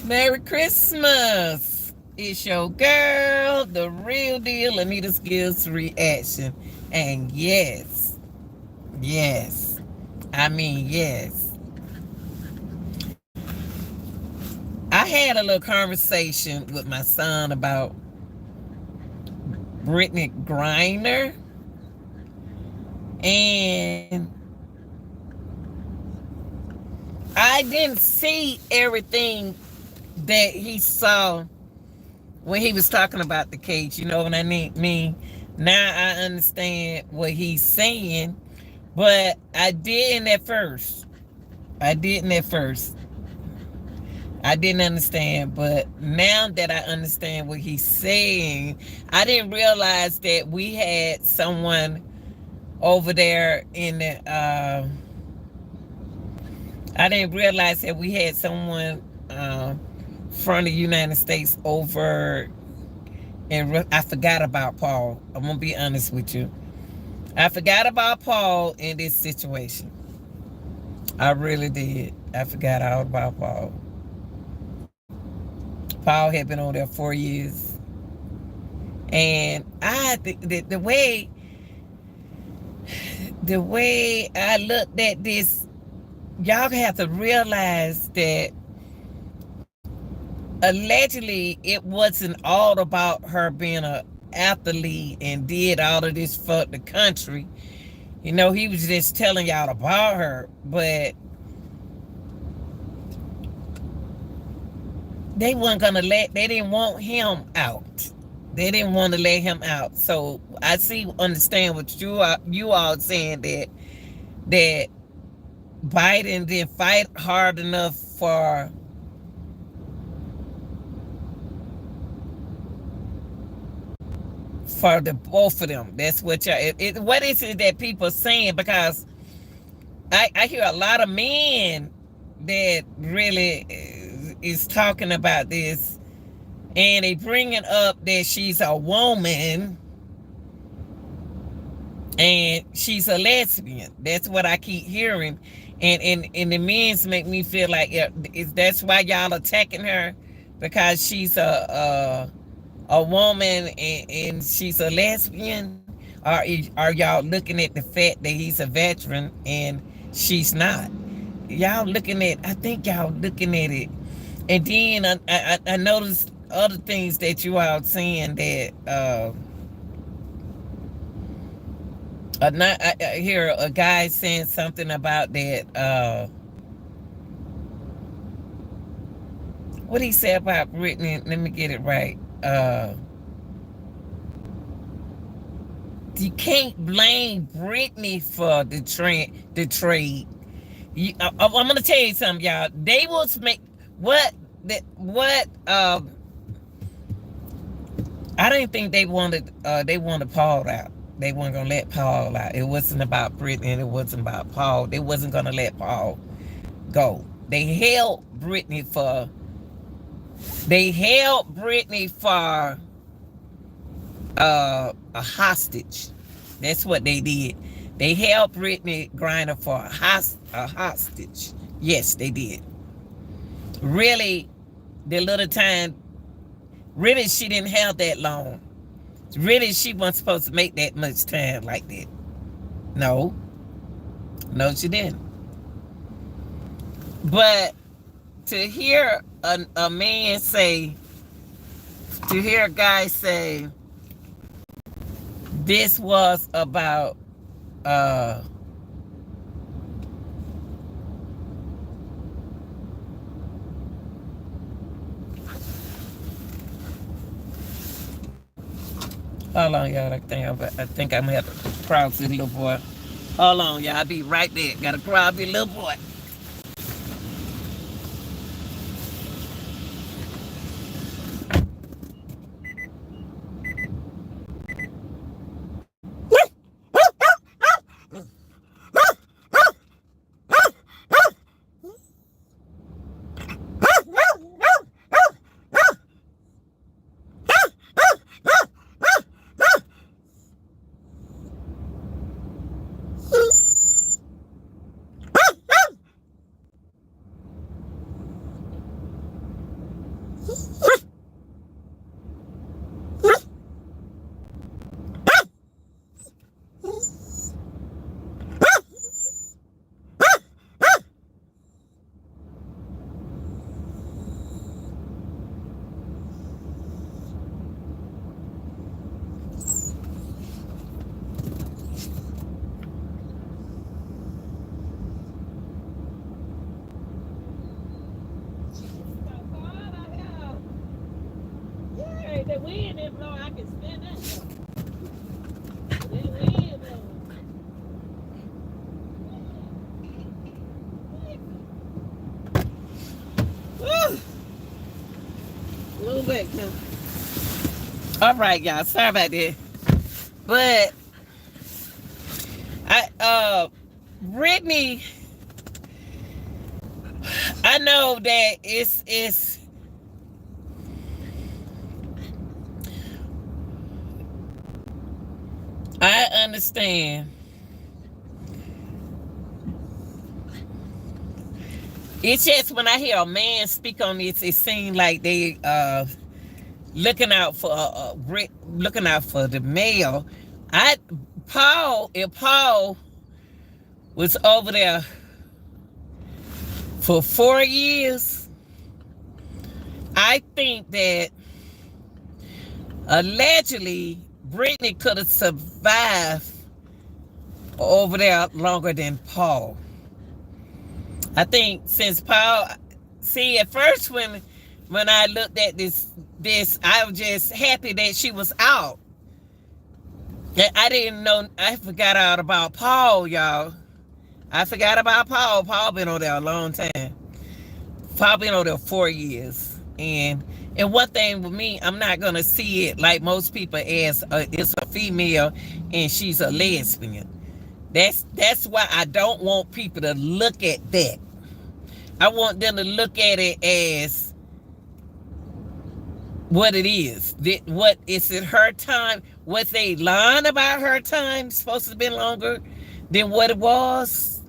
Merry Christmas. It's your girl, the real deal, Anita Skills Reaction. And yes, yes. I had a little conversation with my son about Brittany Griner, and I didn't see everything that he saw when he was talking about the case. You know what I mean? Now I understand what he's saying, but I didn't at first. I didn't at first. I didn't understand, but now that I understand what he's saying, I didn't realize that we had someone over there in the. I didn't realize that we had someone from the United States over, and I forgot about Paul. I'm gonna be honest with you. I forgot about Paul in this situation. I really did. I forgot all about Paul. Paul had been on there 4 years, and the way I looked at this, y'all have to realize that allegedly it wasn't all about her being a athlete and did all of this for the country. You know, he was just telling y'all about her, but they didn't want him out. They didn't want to let him out. So understand what you all saying, that Biden didn't fight hard enough for the both of them. That's what what is it that people are saying? Because I hear a lot of men that really is talking about this, and they bringing up that she's a woman and she's a lesbian. That's what I keep hearing, and the men's make me feel like that's why y'all attacking her, because she's a woman and she's a lesbian, or are y'all looking at the fact that he's a veteran and she's not? Y'all looking at I think y'all looking at it, and then I noticed other things that you all saying that I hear a guy saying something about that. What he said about Brittany? Let me get it right. You can't blame Brittany for the trade. I'm gonna tell you something, y'all. They was make what that what I didn't think they wanted Paul out. They weren't gonna let Paul out. It wasn't about Brittany and it wasn't about Paul. They wasn't gonna let Paul go. They held Brittany for a hostage. That's what they did. They held Brittany Griner for a hostage. Yes, they did. Really, the little time. Really, she didn't have that long. Really, she wasn't supposed to make that much time like that. No, no, she didn't. But to hear a man say, to hear a guy say, this was about hold on, y'all. I think I'm gonna have to cross this little boy. Hold on, y'all. I'll be right there. Gotta cross this little boy. The wind didn't blow. I can stand that. The wind blow. Move back now. All right, y'all. Sorry about that. But Brittany, I know that it's I understand. It's just when I hear a man speak on this, it seems like they looking out for the male. If Paul was over there for 4 years, I think that allegedly Brittany could have survived over there longer than Paul. I think since Paul, see, at first when I looked at this, I was just happy that she was out. I didn't know, I forgot out about Paul, y'all. I forgot about Paul. Paul been over there a long time. Paul been over there 4 years. And one thing with me, I'm not going to see it like most people as it's a female and she's a lesbian. That's why I don't want people to look at that. I want them to look at it as what it is. What is it, her time? Was they lying about her time supposed to be longer than what it was?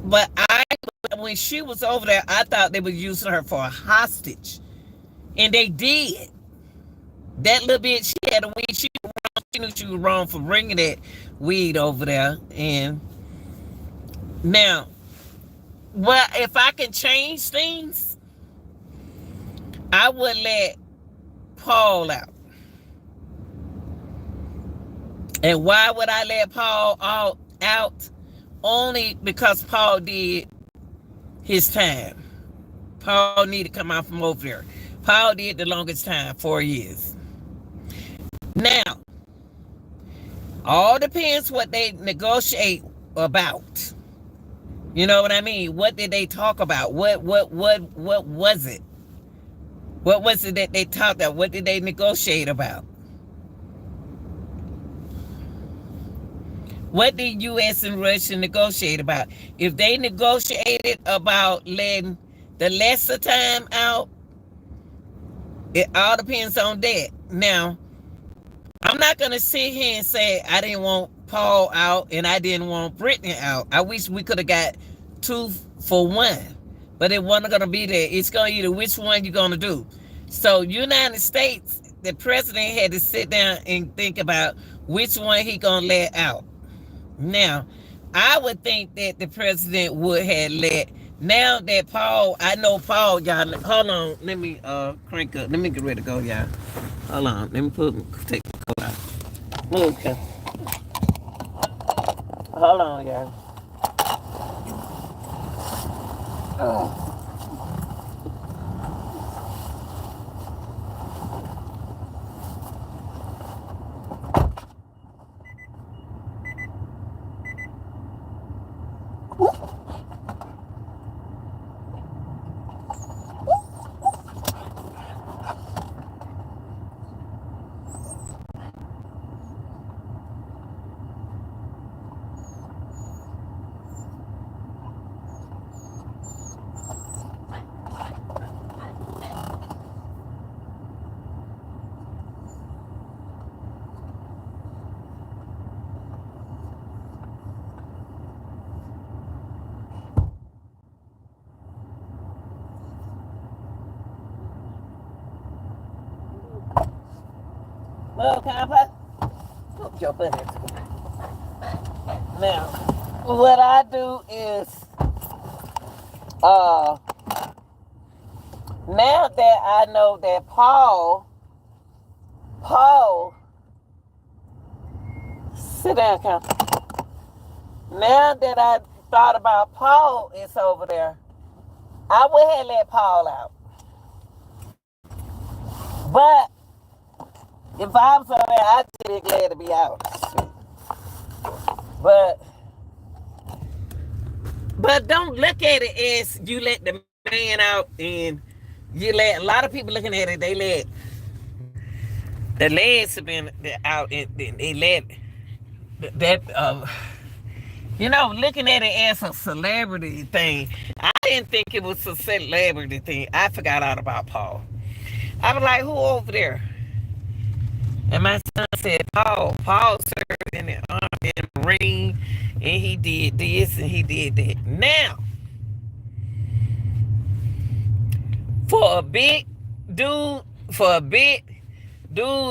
But when she was over there, I thought they were using her for a hostage. And they did. That little bit, she had a weed. She knew she was wrong for bringing that weed over there. And now, well, if I can change things, I would let Paul out. And why would I let Paul out? Only because Paul did his time. Paul needed to come out from over there. Paul did the longest time, 4 years. Now, all depends what they negotiate about. You know what I mean? What did they talk about? What was it? What was it that they talked about? What did they negotiate about? What did U.S. and Russia negotiate about? If they negotiated about letting the lesser time out, it all depends on that. Now, I'm not going to sit here and say I didn't want Paul out and I didn't want Brittany out. I wish we could have got 2 for 1. But it wasn't going to be there. It's going to either which one you're going to do. So United States, the president had to sit down and think about which one he going to let out. Now, I would think that the president would have let, now that Paul, I know Paul, y'all, hold on, let me crank up, let me get ready to go, y'all. Hold on, let me take the coat out. Okay. Hold on, y'all. Oh. Well, can I put your butt into it? Now, what I do is, uh, now that I know that Paul, sit down, Cam. Now that I thought about Paul is over there, I would have let Paul out. But if I was over there, I'd be glad to be out. But don't look at it as you let the man out, and you let a lot of people looking at it. They let the legs have been out, and they let that looking at it as a celebrity thing. I didn't think it was a celebrity thing. I forgot all about Paul. I was like, who over there? And my son said, Paul. Paul served in the army and the Marine, and he did this and he did that. Now, for a big dude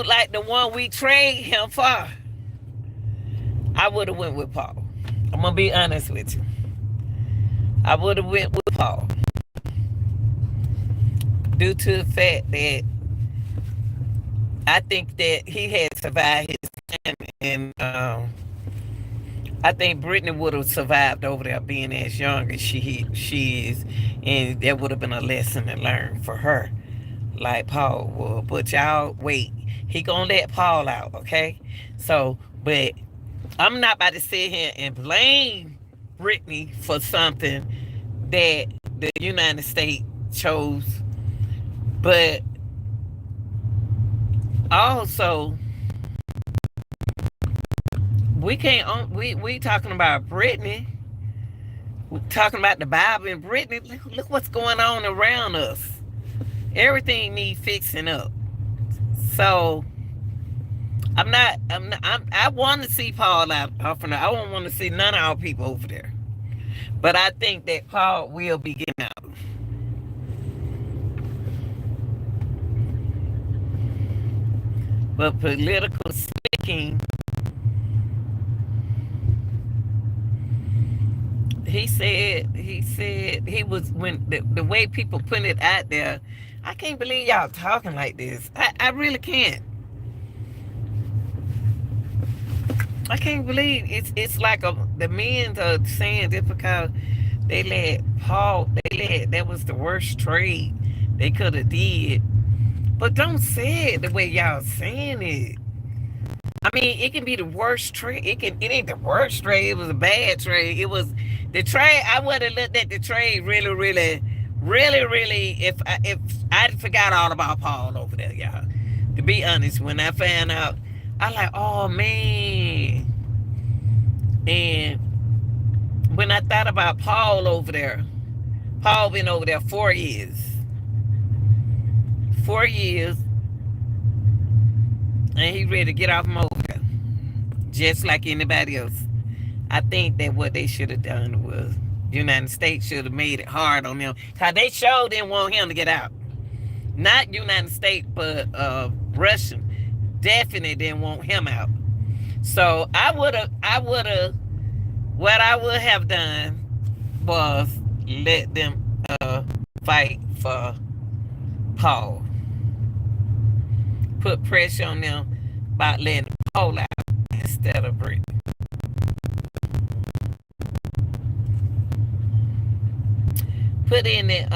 like the one we trade him for, I would have went with Paul. I'm gonna be honest with you. I would have went with Paul, due to the fact that I think that he had survived his time, and I think Brittany would have survived over there being as young as she is, and that would have been a lesson to learn for her, like Paul would. But y'all wait, he gonna let Paul out, okay? So, but I'm not about to sit here and blame Brittany for something that the United States chose, but also we can't. We talking about Brittany. We talking about the Bible and Brittany. Look what's going on around us. Everything needs fixing up. So I want to see Paul out off. I don't want to see none of our people over there. But I think that Paul will be getting out. But political speaking, he said he was, when the way people put it out there, I can't believe y'all talking like this. I really can't. I can't believe it's like the men are saying this because they let Paul, that was the worst trade they could have did. But don't say it the way y'all saying it. I mean, it can be the worst trade. It ain't the worst trade. It was a bad trade. It was the trade. I would have looked at the trade really. If I forgot all about Paul over there, y'all. To be honest, when I found out, I like, oh man. And when I thought about Paul over there, Paul been over there 4 years. 4 years, and he ready to get off over there, just like anybody else. I think that what they should have done was United States should have made it hard on them, because they sure didn't want him to get out. Not United States, but Russian definitely didn't want him out. So what I would have done was let them fight for Paul. Put pressure on them about letting Paul out instead of Brittany. Put in it,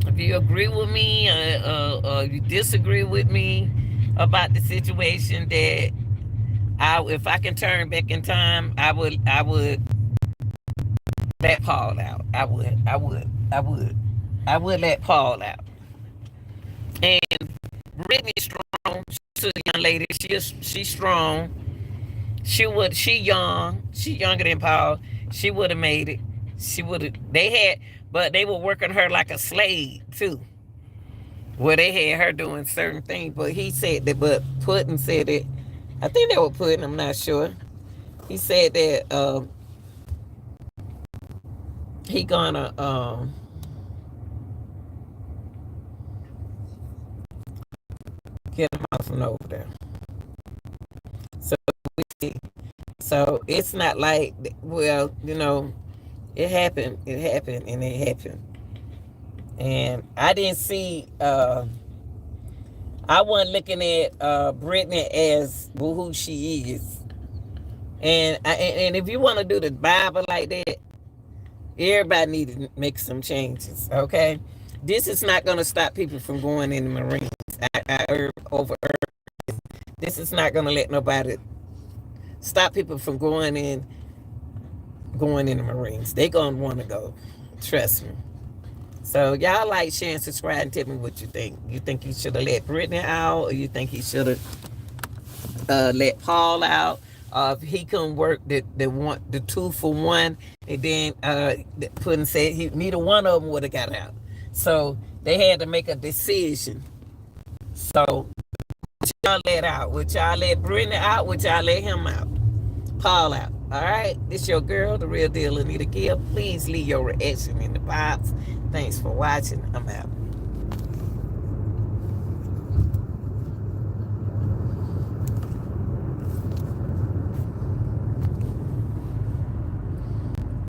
if you agree with me or you disagree with me about the situation, that if I can turn back in time, I would let Paul out. I would let Paul out. And Brittany's strong. She's a young lady. She's strong. She younger than Paul. She would have made it. But they were working her like a slave too. Where they had her doing certain things. But he said that, but Putin said it. I think they were Putin, I'm not sure. He said that he gonna moving over there. So we see. So it's not like, well, it happened, and it happened. And I didn't see, I wasn't looking at Brittany as who she is. And if you want to do the Bible like that, everybody need to make some changes, okay? This is not going to stop people from going in the Marines. This is not going to let nobody stop people from going in the Marines. They going to want to go. Trust me. So y'all like, share, and subscribe, and tell me what you think. You think he should have let Brittany out, or you think he should have let Paul out? If he couldn't work the 2-for-1, and then put and said neither one of them would have got out. So they had to make a decision. So would y'all let out? Would y'all let Brittany out? Would y'all let him out? Paul out. All right, this your girl, the real deal, Anita Gill. Please leave your reaction in the box. Thanks for watching. I'm out.